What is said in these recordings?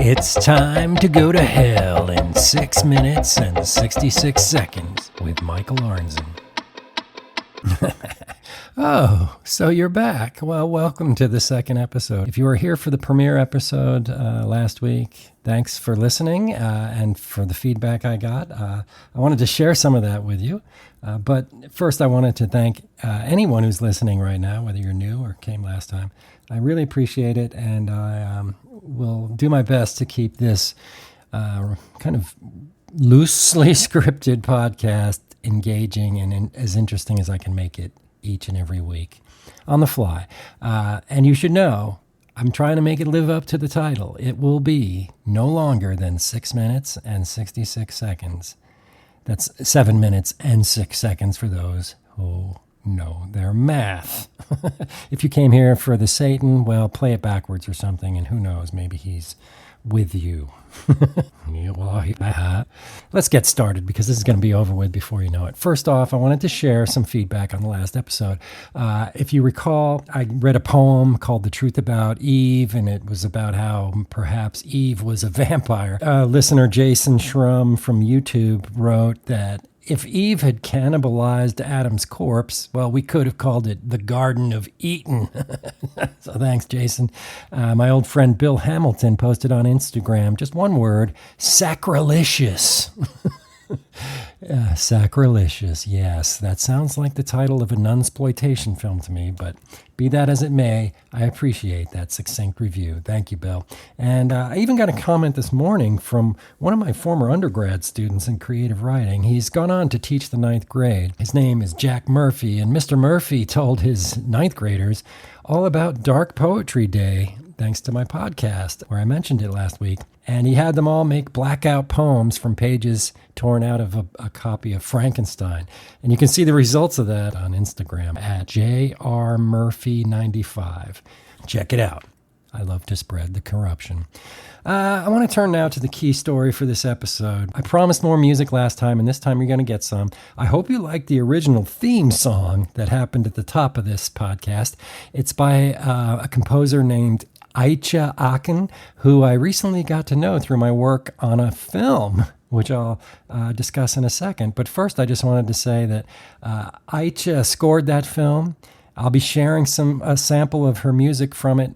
It's time to go to hell in 6 minutes and 66 seconds with Michael Arnzen. Oh, so you're back. Well, welcome to the second episode. If you were here for the premiere episode last week, thanks for listening and for the feedback I got. I wanted to share some of that with you. But first, I wanted to thank anyone who's listening right now, whether you're new or came last time. I really appreciate it, and I will do my best to keep this kind of loosely scripted podcast engaging and as interesting as I can make it each and every week on the fly. And you should know, I'm trying to make it live up to the title. It will be no longer than 6 minutes and 66 seconds. That's 7 minutes and 6 seconds for those who know their math. If you came here for the Satan, well, play it backwards or something, and who knows, maybe he's with you. Let's get started because this is going to be over with before you know it. First off, I wanted to share some feedback on the last episode. If you recall, I read a poem called The Truth About Eve, and it was about how perhaps Eve was a vampire. Listener Jason Schrum from YouTube wrote that if Eve had cannibalized Adam's corpse, well, we could have called it the Garden of Eden. So thanks, Jason. My old friend Bill Hamilton posted on Instagram, just one word, sacrilegious. Sacrilegious, yes. That sounds like the title of a nunsploitation film to me, but be that as it may, I appreciate that succinct review. Thank you, Bill. And I even got a comment this morning from one of my former undergrad students in creative writing. He's gone on to teach the 9th grade. His name is Jack Murphy, and Mr. Murphy told his 9th graders all about Dark Poetry Day, thanks to my podcast, where I mentioned it last week. And he had them all make blackout poems from pages torn out of a copy of Frankenstein. And you can see the results of that on Instagram at JRMurphy95. Check it out. I love to spread the corruption. I want to turn now to the key story for this episode. I promised more music last time, and this time you're going to get some. I hope you like the original theme song that happened at the top of this podcast. It's by a composer named Ayca Akin, who I recently got to know through my work on a film, which I'll discuss in a second. But first, I just wanted to say that Ayca scored that film. I'll be sharing a sample of her music from it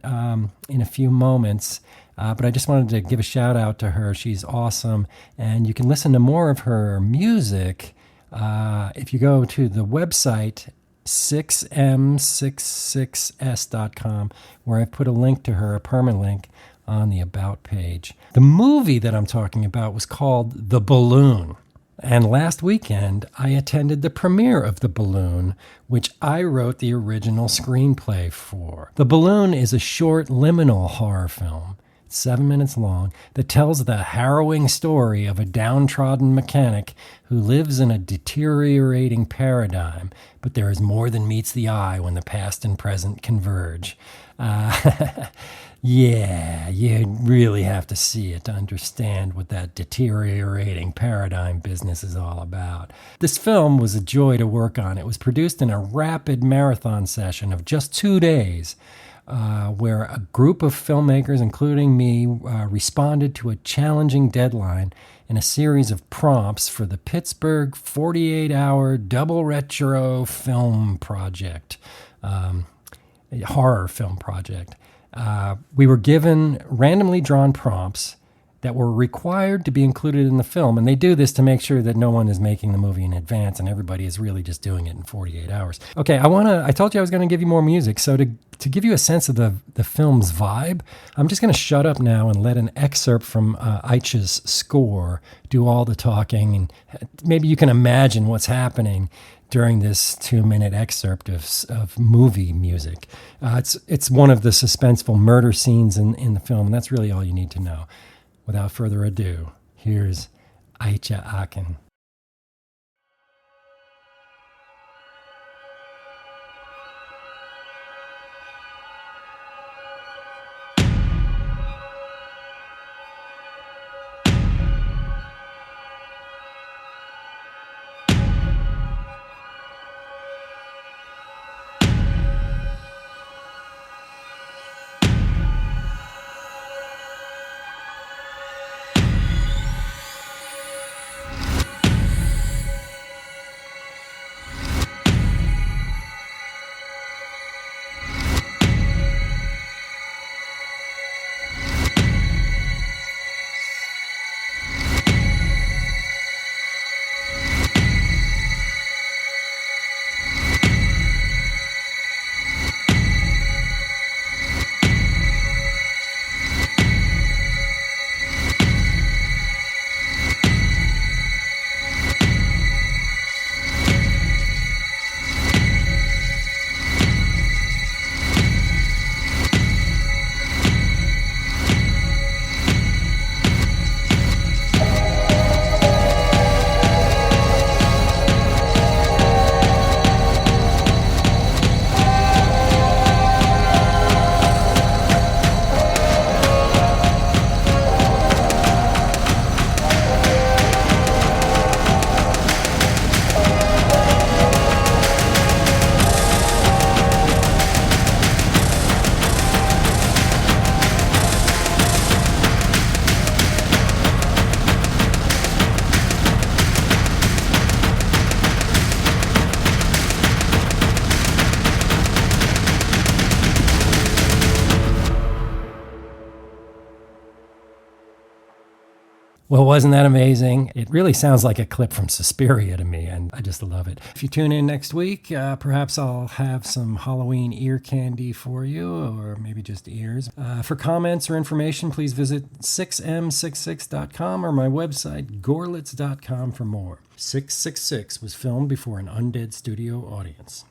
in a few moments. But I just wanted to give a shout out to her. She's awesome. And you can listen to more of her music if you go to the website 6m66s.com, where I've put a link to her, a permalink, on the About page. The movie that I'm talking about was called The Balloon. And last weekend, I attended the premiere of The Balloon, which I wrote the original screenplay for. The Balloon is a short liminal horror film, 7 minutes long, that tells the harrowing story of a downtrodden mechanic who lives in a deteriorating paradigm, but there is more than meets the eye when the past and present converge. Yeah, you really have to see it to understand what that deteriorating paradigm business is all about. This film was a joy to work on. It was produced in a rapid marathon session of just 2 days, where a group of filmmakers, including me, responded to a challenging deadline in a series of prompts for the Pittsburgh 48-hour double retro film project, horror film project. We were given randomly drawn prompts that were required to be included in the film. And they do this to make sure that no one is making the movie in advance and everybody is really just doing it in 48 hours. Okay, I told you I was going to give you more music. So to give you a sense of the film's vibe, I'm just going to shut up now and let an excerpt from Ayca's score do all the talking. And maybe you can imagine what's happening during this 2-minute excerpt of movie music. It's one of the suspenseful murder scenes in the film, and that's really all you need to know. Without further ado, here's Ayca Akin. Well, wasn't that amazing? It really sounds like a clip from Suspiria to me, and I just love it. If you tune in next week, perhaps I'll have some Halloween ear candy for you, or maybe just ears. For comments or information, please visit 6m66.com or my website, gorlitz.com, for more. 666 was filmed before an undead studio audience.